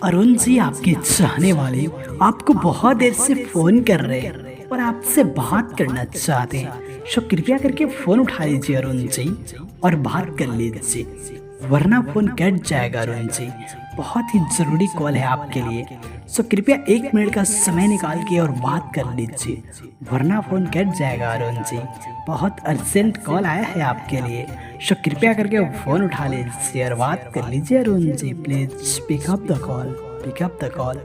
अरुण जी, आपके चाहने वाले आपको बहुत देर से फोन कर रहे हैं और आपसे बात करना चाहते हैं। सो कृपया करके फोन उठा लीजिए अरुण जी और बात कर लीजिए, वरना फोन कट जाएगा अरुण जी। बहुत ही जरूरी कॉल है आपके लिए। सो कृपया 1 मिनट का समय निकाल के और बात कर लीजिए, वरना फोन कट जाएगा अरुण जी। बहुत अर्जेंट कॉल आया है आपके लिए। सो कृपया करके फ़ोन उठा लीजिए और बात कर लीजिए Arun ji. Please pick up the call, pick up the call.